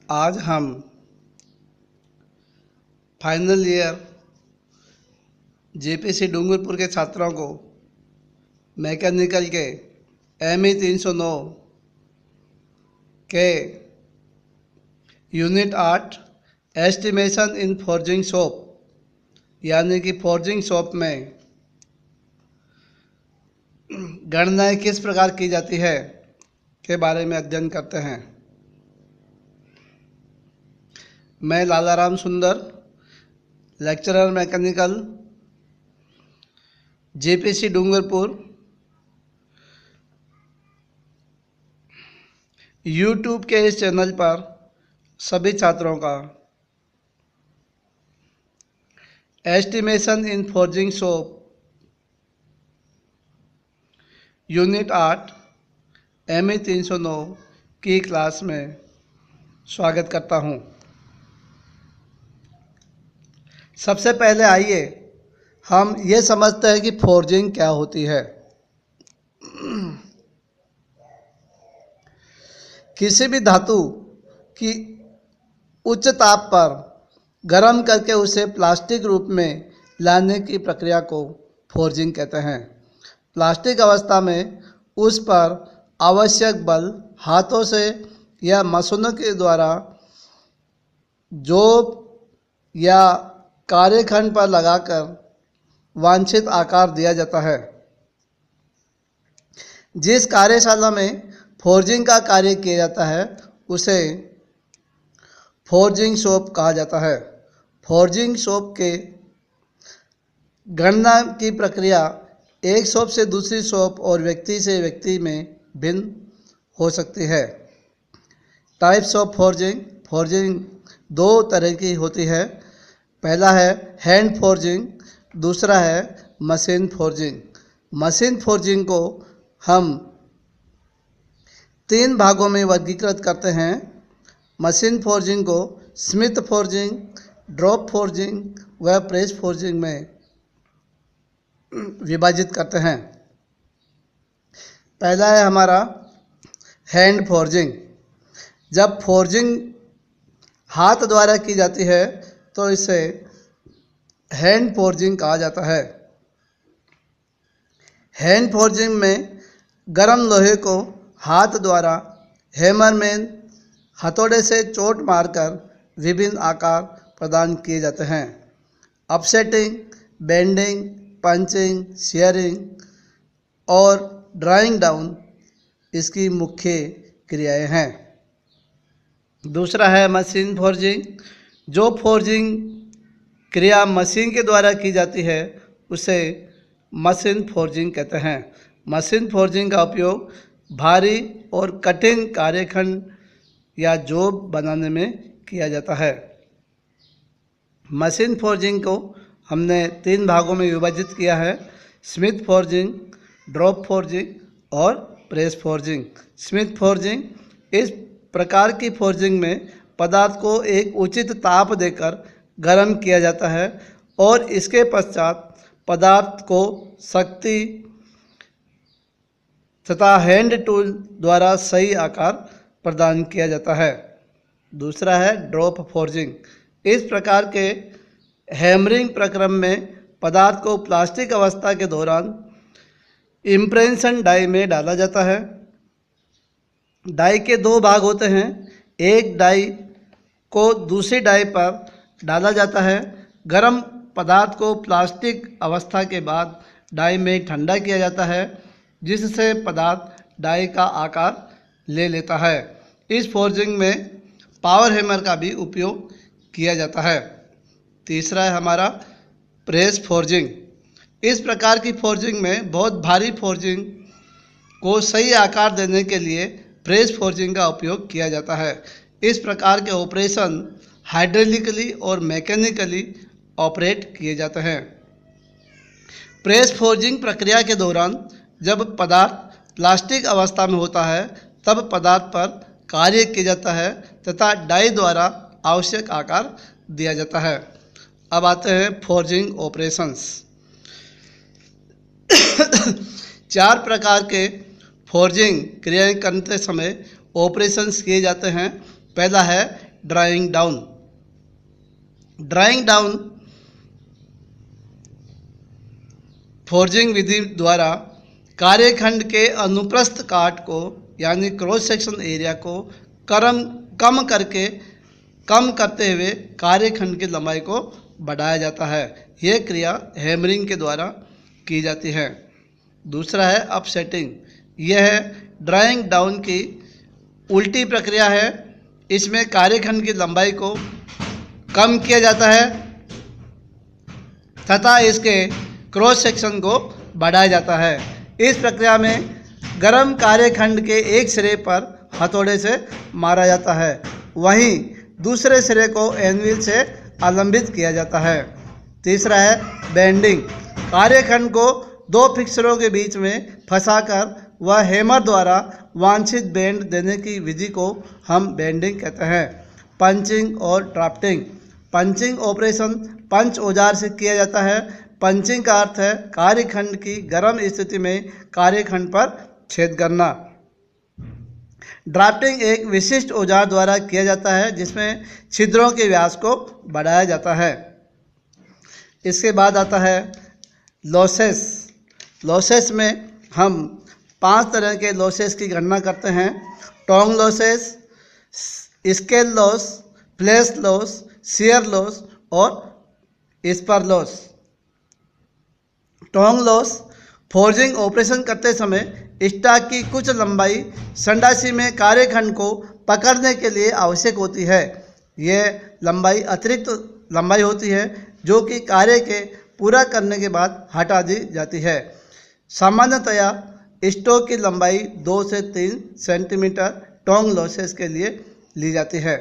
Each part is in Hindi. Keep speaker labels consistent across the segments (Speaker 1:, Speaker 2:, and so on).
Speaker 1: आज हम फाइनल ईयर जेपीसी डूंगरपुर के छात्रों को मैकेनिकल के ME 309 के यूनिट 8 एस्टिमेशन इन फोर्जिंग शॉप यानी कि फोर्जिंग शॉप में गणनाएं किस प्रकार की जाती है के बारे में अध्ययन करते हैं। मैं लालाराम सुंदर, lecturer mechanical, JPC Dungarpur, YouTube के इस चैनल पर सभी छात्रों का एस्टिमेशन इन फोर्जिंग शॉप यूनिट 8 ME 309 की क्लास में स्वागत करता हूं। सबसे पहले आइए हम ये समझते हैं कि फोर्जिंग क्या होती है। किसी भी धातु की उच्च ताप पर गर्म करके उसे प्लास्टिक रूप में लाने की प्रक्रिया को फोर्जिंग कहते हैं। प्लास्टिक अवस्था में उस पर आवश्यक बल हाथों से या मशीनों के द्वारा जोब या कार्यखंड पर लगाकर वांछित आकार दिया जाता है। जिस कार्यशाला में फोर्जिंग का कार्य किया जाता है उसे फोर्जिंग शॉप कहा जाता है। फोर्जिंग शॉप के गणना की प्रक्रिया एक शॉप से दूसरी शॉप और व्यक्ति से व्यक्ति में भिन्न हो सकती है। Types of forging. फोर्जिंग दो तरह की होती है। पहला है हैंड फोर्जिंग, दूसरा है मशीन फोर्जिंग। मशीन फोर्जिंग को हम 3 भागों में वर्गीकृत करते हैं। मशीन फोर्जिंग को स्मिथ फोर्जिंग, ड्रॉप फोर्जिंग व प्रेस फोर्जिंग में विभाजित करते हैं। पहला है हमारा हैंड फोर्जिंग। जब फोर्जिंग हाथ द्वारा की जाती है तो इसे हैंड फोर्जिंग कहा जाता है। हैंड फोर्जिंग में गर्म लोहे को हाथ द्वारा हैमर में हथौड़े से चोट मारकर विभिन्न आकार प्रदान किए जाते हैं। अपसेटिंग, बेंडिंग, पंचिंग, शेयरिंग और ड्राइंग डाउन इसकी मुख्य क्रियाएं हैं। दूसरा है मशीन फोर्जिंग। जो फोर्जिंग क्रिया मशीन के द्वारा की जाती है उसे मशीन फोर्जिंग कहते हैं। मशीन फोर्जिंग का उपयोग भारी और कठिन कार्यखंड या जॉब बनाने में किया जाता है। मशीन फोर्जिंग को हमने 3 भागों में विभाजित किया है। स्मिथ फोर्जिंग, ड्रॉप फोर्जिंग और प्रेस फोर्जिंग। स्मिथ फोर्जिंग इस प्रकार की फोर्जिंग में पदार्थ को एक उचित ताप देकर गर्म किया जाता है और इसके पश्चात पदार्थ को शक्ति तथा हैंड टूल द्वारा सही आकार प्रदान किया जाता है। दूसरा है ड्रॉप फोर्जिंग। इस प्रकार के हैमरिंग प्रक्रम में पदार्थ को प्लास्टिक अवस्था के दौरान इम्प्रेशन डाई में डाला जाता है। डाई के 2 भाग होते हैं। एक डाई को दूसरी डाई पर डाला जाता है। गर्म पदार्थ को प्लास्टिक अवस्था के बाद डाई में ठंडा किया जाता है जिससे पदार्थ डाई का आकार ले लेता है। इस फोर्जिंग में पावर हैमर का भी उपयोग किया जाता है। तीसरा है हमारा प्रेस फोर्जिंग। इस प्रकार की फोर्जिंग में बहुत भारी फोर्जिंग को सही आकार देने के लिए प्रेस फोर्जिंग का उपयोग किया जाता है। इस प्रकार के ऑपरेशन हाइड्रोलिकली और मैकेनिकली ऑपरेट किए जाते हैं। प्रेस फोर्जिंग प्रक्रिया के दौरान जब पदार्थ प्लास्टिक अवस्था में होता है तब पदार्थ पर कार्य किया जाता है तथा डाई द्वारा आवश्यक आकार दिया जाता है। अब आते हैं फोर्जिंग ऑपरेशंस। 4 प्रकार के फोर्जिंग क्रियाएं करते समय ऑपरेशंस किए जाते हैं। पहला है drawing down. Drawing down forging विधि द्वारा कार्यखंड के अनुप्रस्थ काट को यानी क्रॉस सेक्शन एरिया को कम करते हुए कार्यखंड की लंबाई को बढ़ाया जाता है। यह क्रिया हैमरिंग के द्वारा की जाती है। दूसरा है अपसेटिंग। यह ड्राइंग डाउन की उल्टी प्रक्रिया है। इसमें कार्यखंड की लंबाई को कम किया जाता है तथा इसके क्रॉस सेक्शन को बढ़ाया जाता है। इस प्रक्रिया में गर्म कार्यखंड के एक सिरे पर हथौड़े से मारा जाता है, वहीं दूसरे सिरे को एनविल से आलंबित किया जाता है। तीसरा है बेंडिंग। कार्यखंड को दो फिक्सरों के बीच में फंसाकर वह हैमर द्वारा वांछित बेंड देने की विधि को हम बेंडिंग कहते हैं। पंचिंग और ड्राफ्टिंग। पंचिंग ऑपरेशन पंच औजार से किया जाता है। पंचिंग का अर्थ है कार्यखंड की गर्म स्थिति में कार्यखंड पर छेद करना। ड्राफ्टिंग एक विशिष्ट औजार द्वारा किया जाता है जिसमें छिद्रों के व्यास को बढ़ाया जाता है। इसके बाद आता है लॉसेस। लॉसेस में हम 5 तरह के लॉसेस की गणना करते हैं। Tong losses, scale loss, flash loss, shear loss और spur loss. Tong loss forging operation करते समय स्टॉक की कुछ लंबाई संडासी में कार्यखंड को पकड़ने के लिए आवश्यक होती है। यह लंबाई अतिरिक्त लंबाई होती है जो कि कार्य के पूरा करने के बाद हटा दी जाती है। सामान्यतया स्टॉक की लंबाई 2 से 3 सेंटीमीटर टोंग लॉसेस के लिए ली जाती है।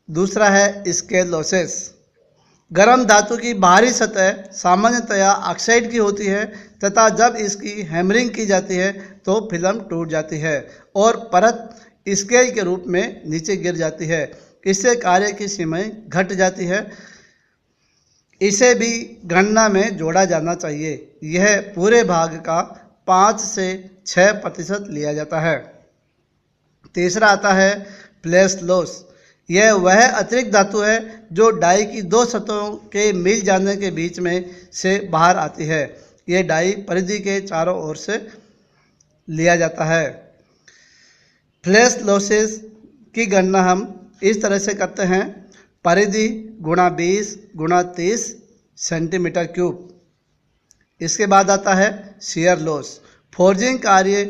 Speaker 1: दूसरा है स्केल लॉसेस। गर्म धातु की बाहरी सतह सामान्यतया ऑक्साइड की होती है तथा जब इसकी हैमरिंग की जाती है तो फिल्म टूट जाती है और परत स्केल के रूप में नीचे गिर जाती है। इससे कार्य की सीमाएं घट जाती है। इसे भी गणना में जोड़ा जाना चाहिए। यह पूरे भाग का 5 से 6% लिया जाता है। तीसरा आता है फ्लैश लॉस। यह वह अतिरिक्त धातु है जो डाई की 2 सतहों के मिल जाने के बीच में से बाहर आती है। यह डाई परिधि के चारों ओर से लिया जाता है। फ्लैश लॉसेस की गणना हम इस तरह से करते हैं: परिधि गुणा 20 गुणा 30 सेंटीमीटर क्यूब। इसके बाद आता है शियर लॉस। फोर्जिंग कार्य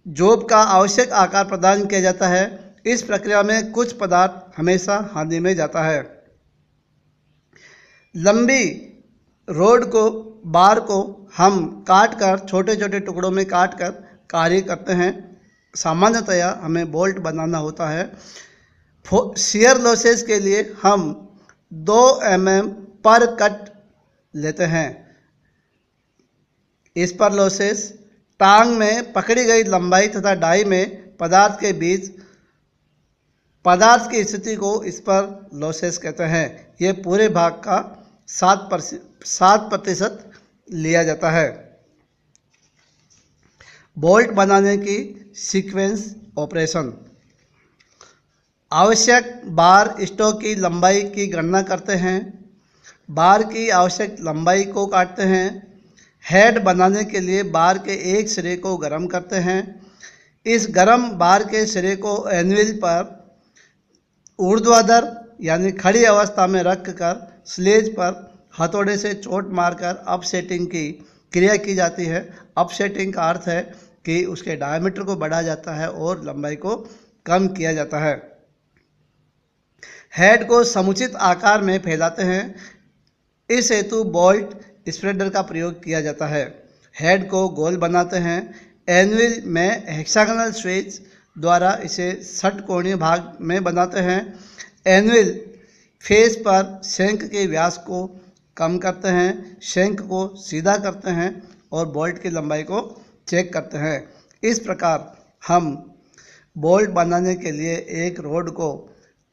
Speaker 1: जॉब का आवश्यक आकार प्रदान किया जाता है। इस प्रक्रिया में कुछ पदार्थ हमेशा हानि में जाता है। लंबी रोड को बार को हम काटकर छोटे छोटे टुकड़ों में काटकर कार्य करते हैं। सामान्यतया हमें बोल्ट बनाना होता है। शियर लॉसेस के लिए हम 2 mm पर कट लेते हैं। इस पर लॉसेस टांग में पकड़ी गई लंबाई तथा डाई में पदार्थ के बीच पदार्थ की स्थिति को इस पर लॉसेस कहते हैं। ये पूरे भाग का 7% लिया जाता है। बोल्ट बनाने की सीक्वेंस ऑपरेशन। आवश्यक बार स्टॉक की लंबाई की गणना करते हैं। बार की आवश्यक लंबाई को काटते हैं। हेड बनाने के लिए बार के एक सिरे को गर्म करते हैं। इस गर्म बार के सिरे को एनविल पर ऊर्ध्वाधर यानी खड़ी अवस्था में रखकर स्लेज पर हथौड़े से चोट मारकर अपसेटिंग की क्रिया की जाती है। अपसेटिंग का अर्थ है कि उसके डायमीटर को बढ़ाया जाता है और लंबाई को कम किया जाता है। हेड को समुचित आकार में फैलाते हैं। इस हेतु बोल्ट स्प्रेडर का प्रयोग किया जाता है। हेड को गोल बनाते हैं। एनविल में हेक्सागोनल स्विच द्वारा इसे षटकोणीय भाग में बनाते हैं। एनविल फेस पर शंख के व्यास को कम करते हैं, शंख को सीधा करते हैं और बोल्ट की लंबाई को चेक करते हैं। इस प्रकार हम बोल्ट बनाने के लिए एक रोड को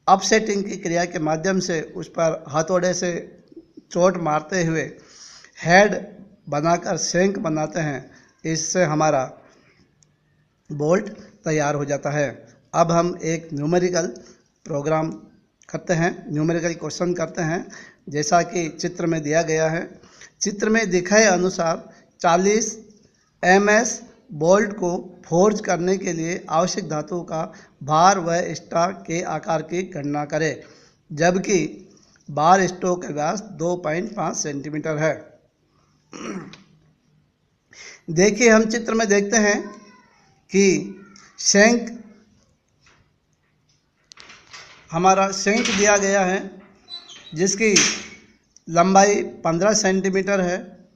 Speaker 1: अपसेटिंग की क्रिया के माध्यम से उस पर हथौड़े से चोट मारते हुए हेड बनाकर शंख बनाते हैं। इससे हमारा बोल्ट तैयार हो जाता है। अब हम एक न्यूमेरिकल प्रोग्राम करते हैं, न्यूमेरिकल क्वेश्चन करते हैं, जैसा कि चित्र में दिया गया है। चित्र में दिखाए अनुसार 40 ms बोल्ट को फोर्ज करने के लिए आवश्यक धातु का भार व स्टॉक के आकार की गणना करें, जबकि बार स्टॉक का व्यास 2.5 सेंटीमीटर है। देखिए, हम चित्र में देखते हैं कि शंख, हमारा शंख दिया गया है जिसकी लंबाई 15 सेंटीमीटर है,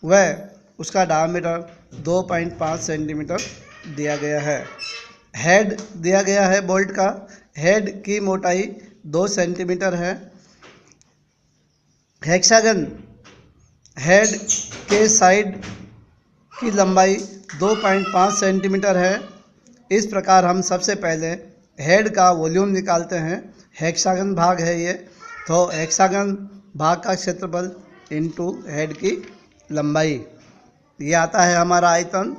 Speaker 1: वह उसका डायमीटर 2.5 सेंटीमीटर दिया गया है। हेड दिया गया है बोल्ट का, हेड की मोटाई 2 सेंटीमीटर है। हेक्सागन हेड के साइड की लंबाई 2.5 सेंटीमीटर है। इस प्रकार हम सबसे पहले हेड का वॉल्यूम निकालते हैं। हेक्सागन भाग है ये, तो हेक्सागन भाग का क्षेत्रफल इनटू हेड की लंबाई, ये आता है हमारा आयतन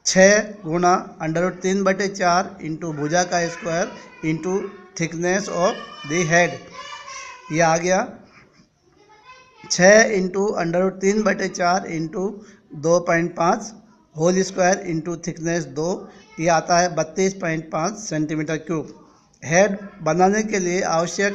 Speaker 1: 6 गुना √3/4 इंटू भुजा का square into thickness of the head. ये आ गया 6 into √3/4 into 2.5 whole square into thickness 2, ये आता है 32.5 सेंटीमीटर क्यूब। हेड बनाने के लिए आवश्यक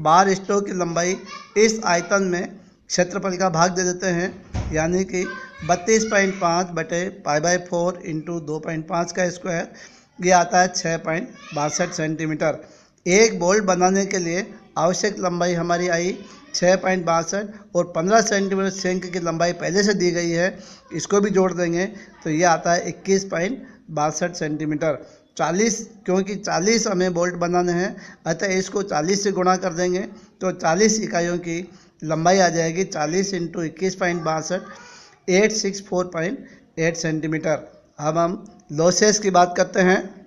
Speaker 1: बार स्टॉक की लंबाई इस आयतन में क्षेत्रफल का भाग दे देते हैं, यानी कि 32.5/π/4 इंटू 2.5 का स्क्वायर, ये आता है 6.62 सेंटीमीटर। एक बोल्ट बनाने के लिए आवश्यक लंबाई हमारी आई 6.62 और 15 सेंटीमीटर शंख की लंबाई पहले से दी गई है, इसको भी जोड़ देंगे तो ये आता है 21.62 सेंटीमीटर। 40, क्योंकि 40 हमें बोल्ट बनाने हैं, अतः इसको 40 से गुणा कर देंगे तो 40 इकाइयों की लंबाई आ जाएगी। 40 इंटू 21.62 864.8 सेंटीमीटर। अब हम लॉसेस की बात करते हैं।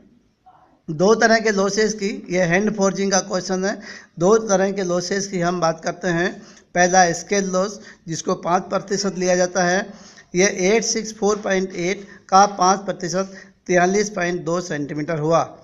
Speaker 1: दो तरह के लॉसेस की, यह हैंड फोर्जिंग का क्वेश्चन है। दो तरह के लॉसेस की हम बात करते हैं। पहला स्केल लॉस, जिसको 5% लिया जाता है, यह 864.8 का 5% 43.2 सेंटीमीटर हुआ।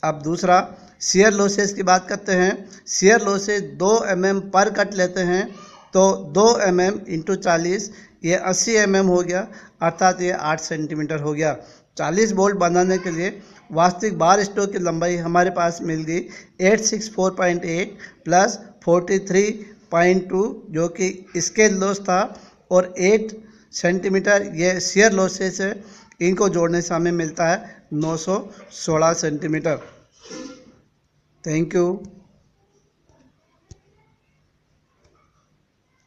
Speaker 1: अब दूसरा शेयर लॉसेस की बात करते हैं। शेयर लॉसेस 2 mm पर कट लेते हैं, तो 2 mm इंटू 40, ये 80 mm हो गया, अर्थात ये 8 सेंटीमीटर हो गया। 40 बोल्ट बनाने के लिए वास्तविक बार स्टॉक की लंबाई हमारे पास मिल गई 864.8 प्लस 43.2, जो कि स्केल लॉस था, और 8 सेंटीमीटर ये शेयर लॉसेस है। इनको जोड़ने से हमें मिलता है 916 सेंटीमीटर। Thank you.